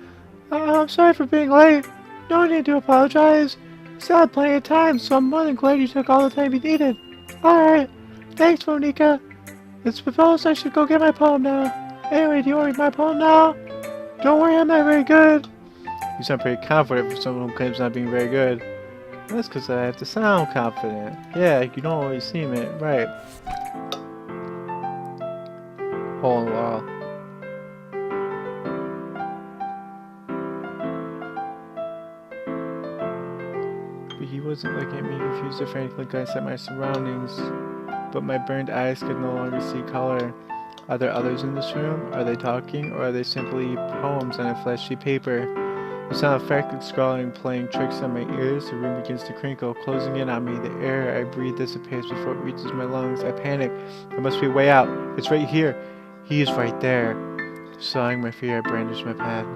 I'm sorry for being late. No need to apologize. You still had plenty of time, so I'm more than glad you took all the time you needed. Alright. Thanks, Monica. It's proposed I should go get my poem now. Anyway, do you want to read my poem now? Don't worry, I'm not very good. You sound pretty confident for someone who claims not being very good. That's because I have to sound confident. Yeah, you don't always seem it. Right. Hole in the wall. But he wasn't looking at me, confused or frankly glanced at my surroundings. But my burned eyes could no longer see color. Are there others in this room? Are they talking, or are they simply poems on a fleshy paper? The sound of frantic scrawling playing tricks on my ears. The room begins to crinkle, closing in on me. The air I breathe dissipates before it reaches my lungs. I panic. There must be a way out. It's right here. He is right there. Sawing my fear, I brandish my pad.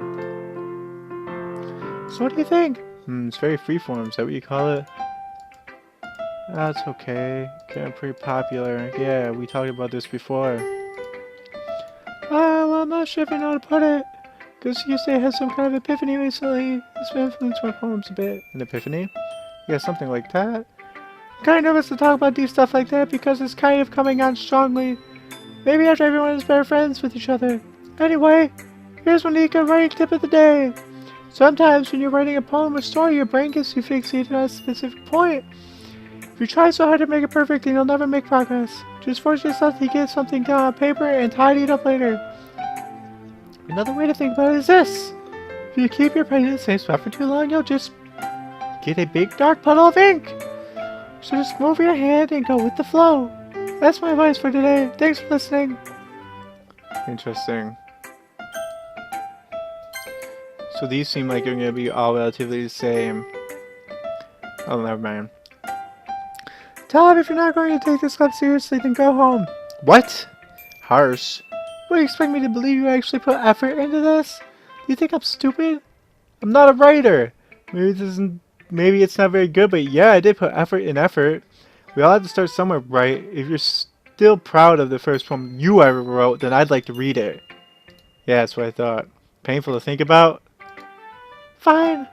So what do you think? It's very freeform. Is that what you call it? That's okay. Kind of pretty popular. Yeah, we talked about this before. Well, I'm not sure if I know how to put it. Because you say I had some kind of epiphany recently. This may influence my poems a bit. An epiphany? Yeah, something like that. I'm kind of nervous to talk about deep stuff like that because it's kind of coming on strongly. Maybe after everyone is better friends with each other. Anyway, here's Monica writing tip of the day. Sometimes when you're writing a poem or story, your brain gets you fixated on a specific point. If you try so hard to make it perfect, then you'll never make progress. Just force yourself to get something down on paper and tidy it up later. Another way to think about it is this. If you keep your pen in the same spot for too long, you'll just get a big dark puddle of ink. So just move your hand and go with the flow. That's my advice for today. Thanks for listening. Interesting. So these seem like they're going to be all relatively the same. Oh, never mind. Tom, if you're not going to take this club seriously, then go home. What? Harsh. What, do you expect me to believe you actually put effort into this? Do you think I'm stupid? I'm not a writer. Maybe it's not very good, but yeah, I did put effort in effort. We all have to start somewhere, right? If you're still proud of the first poem you ever wrote, then I'd like to read it. Yeah, that's what I thought. Painful to think about? Fine.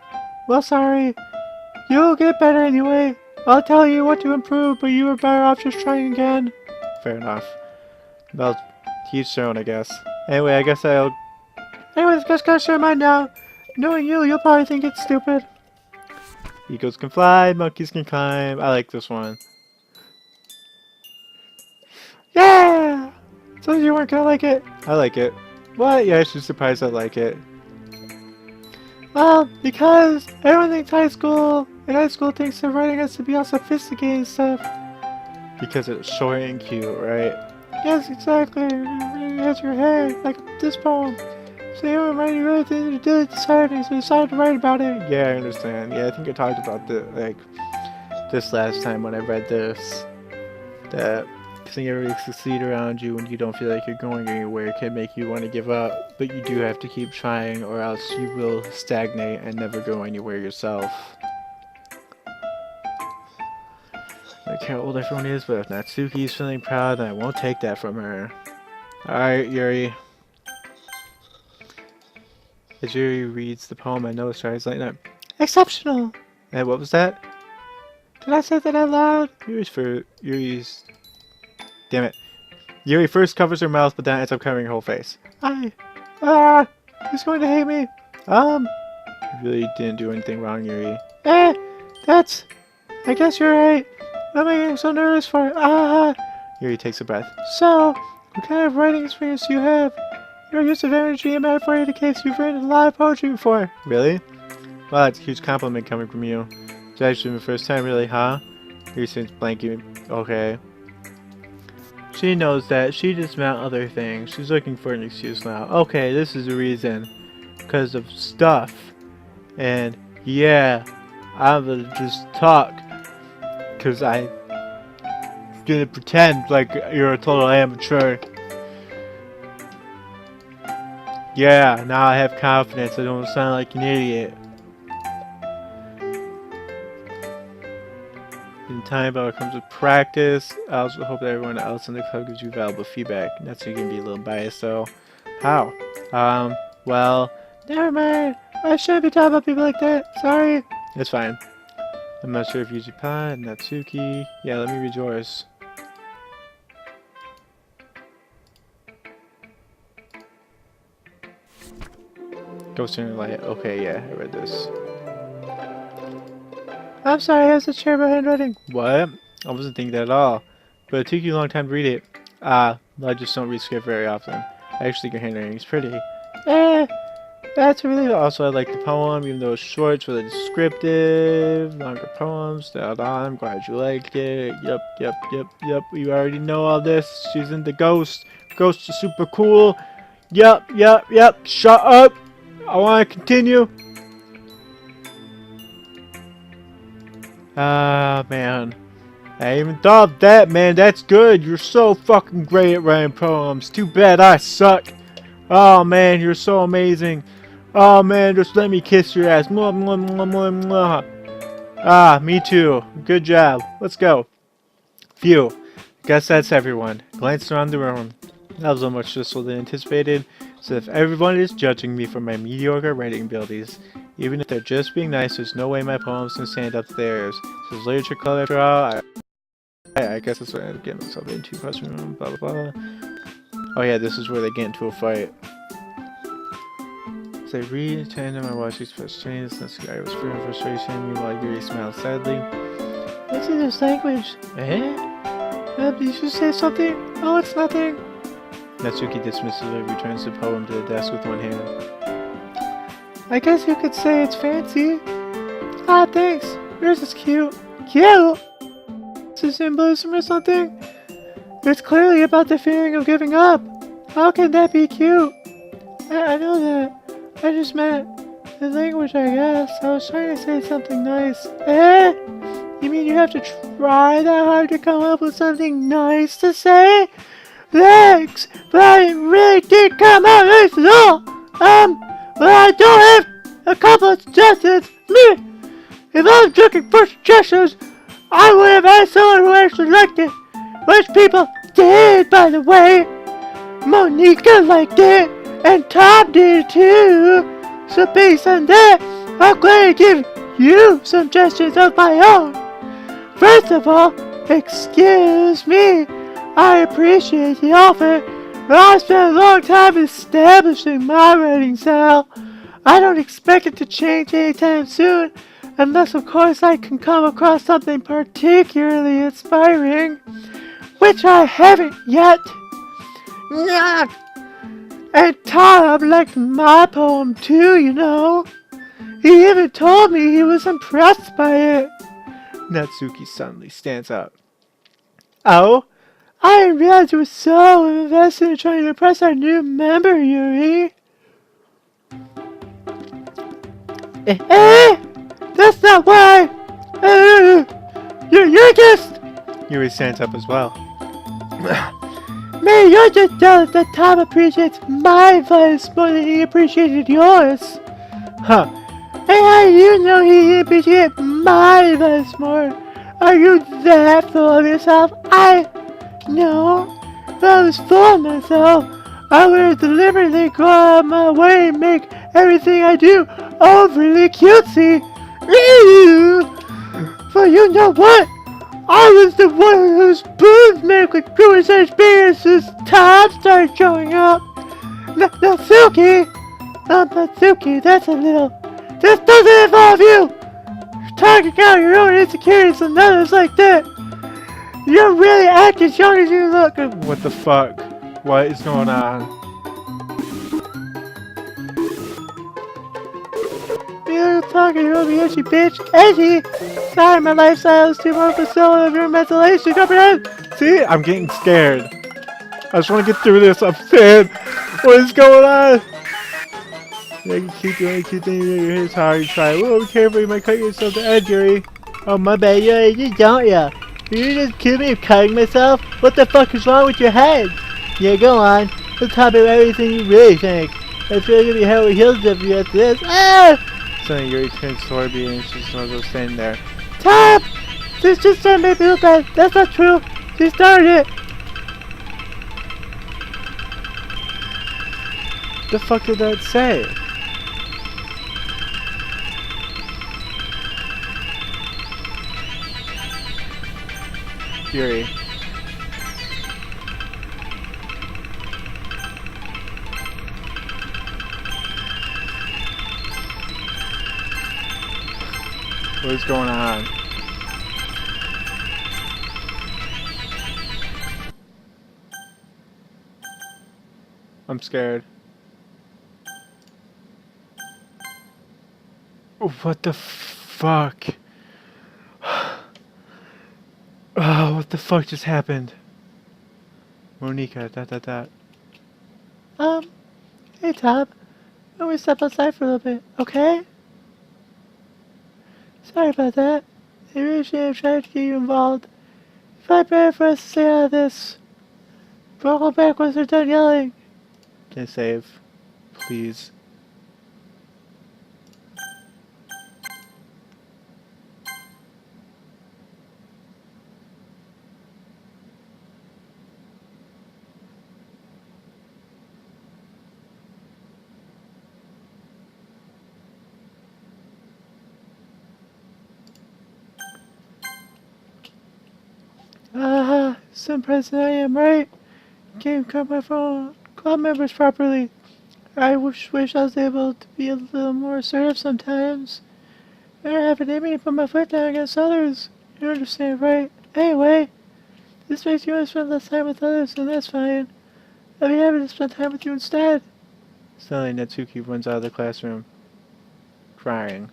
Well, sorry. You'll get better anyway. I'll tell you what to improve, but you are better off just trying again. Fair enough. Well, each their own, I guess. Anyway, I guess I'll... Anyways, just gotta share mine now. Knowing you'll probably think it's stupid. Eagles can fly, monkeys can climb. I like this one. Yeah! So you weren't gonna like it? I like it. What? Yeah, I should surprised I like it. Well, because everyone thinks high school thinks they're writing us to be all sophisticated and stuff. Because it's short and cute, right? Yes, exactly. It has your hair, like this poem. So you were writing really things to do it Saturday, so you decided to write about it. Yeah, I understand. Yeah, I think I talked about this last time when I read this. That seeing everybody succeed around you when you don't feel like you're going anywhere can make you want to give up, but you do have to keep trying or else you will stagnate and never go anywhere yourself. I don't care how old everyone is, but if Natsuki is feeling proud, then I won't take that from her. Alright, Yuri. As Yuri reads the poem, I notice her eyes lighten up. Exceptional! And what was that? Did I say that out loud? Yuri's... Damn it. Yuri first covers her mouth, but then ends up covering her whole face. He's going to hate me. You really didn't do anything wrong, Yuri. I guess you're right. What am I getting so nervous for? Yuri takes a breath. So, what kind of writing experience do you have? Your use of energy and metaphor indicates you've written a lot of poetry before. Really? Wow, that's a huge compliment coming from you. It's actually the first time, really, huh? Yuri seems blanking. Okay. She knows that. She just meant other things. She's looking for an excuse now. Okay, this is the reason. Because of stuff. And, yeah, I'm gonna just talk. Because I'm gonna pretend like you're a total amateur. Yeah, now I have confidence. I don't sound like an idiot. In time, but it comes with practice. I also hope that everyone else in the club gives you valuable feedback. Not so you can be a little biased, though. How? Well, never mind. I shouldn't be talking about people like that. Sorry. It's fine. I'm not sure if Yujipa, Natsuki. Yeah, let me read yours. Ghost in the Light. Okay, yeah, I read this. I'm sorry, I was a terrible handwriting. What? I wasn't thinking that at all. But it took you a long time to read it. I just don't read script very often. Actually, your handwriting is pretty. That's really also I like the poem, even though it's short, it's really descriptive. Longer poems. I'm glad you liked it. Yep. You already know all this. She's into Ghost. Ghost is super cool. Yep. Shut up. I want to continue. Ah, man. I even thought of that, man. That's good. You're so fucking great at writing poems. Too bad I suck. Oh, man, you're so amazing. Oh, man, just let me kiss your ass. Mwah, mwah, mwah, mwah, mwah. Ah, me too. Good job. Let's go. Phew. Guess that's everyone. Glanced around the room. That was much stressful than anticipated. So if everyone is judging me for my mediocre writing abilities, even if they're just being nice, there's no way my poems can stand up to theirs. This is literature club after all. I guess that's what I get myself into. Classroom, blah blah blah. Oh yeah, this is where they get into a fight. As I read, tandem, I watch these first changes. This guy was free of frustration. Meanwhile, Yuri smiles sadly. What's in this language? Did you say something? Oh, it's nothing. Natsuki dismissively returns the poem to the desk with one hand. I guess you could say it's fancy. Ah, thanks. Yours is cute. Cute? Is it symbolism or something? It's clearly about the feeling of giving up. How can that be cute? I know that. I just meant the language, I guess. I was trying to say something nice. You mean you have to try that hard to come up with something nice to say? Thanks, but I really did come out nice at all. But I do have a couple of suggestions. If I was looking for suggestions, I would have asked someone who actually liked it. Which people did, by the way. Monica liked it, and Tom did too. So based on that, I'm going to give you some suggestions of my own. First of all, excuse me. I appreciate the offer, but I spent a long time establishing my writing style. I don't expect it to change anytime soon, unless of course I can come across something particularly inspiring, which I haven't yet. And Tom liked my poem too, you know. He even told me he was impressed by it. Natsuki suddenly stands up. Oh? I didn't realize you were so invested in trying to impress our new member, Yuri. That's not why. You're just... Yuri stands up as well. Man, you're just jealous that Tom appreciates my advice more than he appreciated yours. Huh. And how do you know he appreciated my advice more? Are you that full of yourself? No, if I was full of myself, I would deliberately go out of my way and make everything I do overly cutesy. For you know what? I was the one whose boobs make with Jewish experiences. Tom started showing up. Natsuki, that's a little... This doesn't involve you! You're talking out your own insecurities and others like that. You're really acting as young as you look. What the fuck? What is going on? You're talking about me, edgy bitch. Edgy! Sorry, my lifestyle is too much for soul of your mentalation. Comprehend? See? I'm getting scared. I just want to get through this. I'm scared. What is going on? Yeah, you keep doing cute things in your hair's hard. You try. Whoa, be careful. You might cut yourself to edge, Yuri. Oh, my bad. Yeah, you just don't, ya? You just accuse me of cutting myself? What the fuck is wrong with your head? Yeah, go on. Let's talk about everything you really think. I feel like it'd be Howard Hills if you after this. Ah! Suddenly Yuri turns toward me and she's Snuggles standing there. Top! This just started making me feel bad. That's not true. She started it. The fuck did that say? Yuri. What is going on? I'm scared. What the fuck? Oh, what the fuck just happened? Monica, Hey Tom, why don't we step outside for a little bit, okay? Sorry about that. I really shouldn't have tried to get you involved. It's probably better for us to stay out of this. We'll go back once they're done yelling. Can I save? Please. Some president I am, right? Can't cut my phone club members properly. I wish I was able to be a little more assertive sometimes. I don't have it in me to put my foot down against others. You understand, right? Anyway, this makes you want to spend less time with others, and that's fine. I'll be happy to spend time with you instead. Suddenly, Natsuki runs out of the classroom, crying.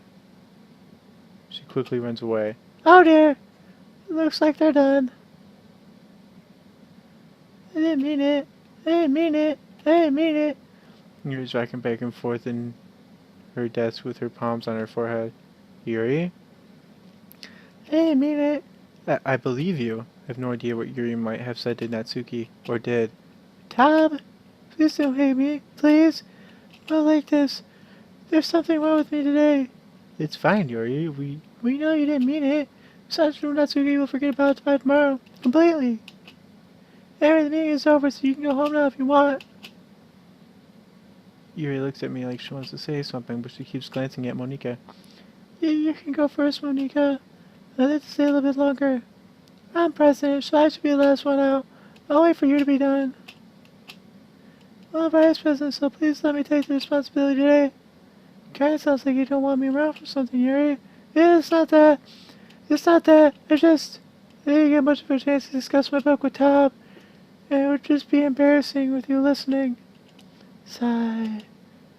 She quickly runs away. Oh dear! It looks like they're done. I didn't mean it. I didn't mean it. I didn't mean it. Yuri's rocking back and forth in her desk with her palms on her forehead. Yuri? I didn't mean it. I believe you. I have no idea what Yuri might have said to Natsuki, or did. Tom, please don't hate me, please. I'm not like this. There's something wrong with me today. It's fine, Yuri. We know you didn't mean it. Besides, Natsuki will forget about it by tomorrow. Completely. The meeting is over, so you can go home now if you want. Yuri looks at me like she wants to say something, but she keeps glancing at Monica. You can go first, Monica. I'd like to stay a little bit longer. I'm president, so I should be the last one out. I'll wait for you to be done. Well, I'm vice president, so please let me take the responsibility today. Kinda sounds like you don't want me around for something, Yuri. It's not that. It's not that. I didn't get much of a chance to discuss my book with Tom. And it would just be embarrassing with you listening. Sigh.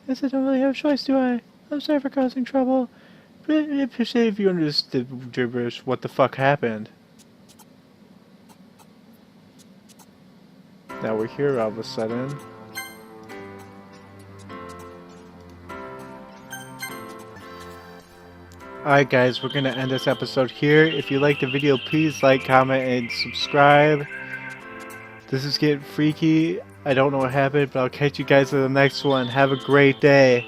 Guess I don't really have a choice, do I? I'm sorry for causing trouble. But I'd appreciate if you understood gibberish. What the fuck happened? Now we're here all of a sudden. Alright guys, we're gonna end this episode here. If you liked the video, please like, comment, and subscribe. This is getting freaky. I don't know what happened, but I'll catch you guys in the next one. Have a great day.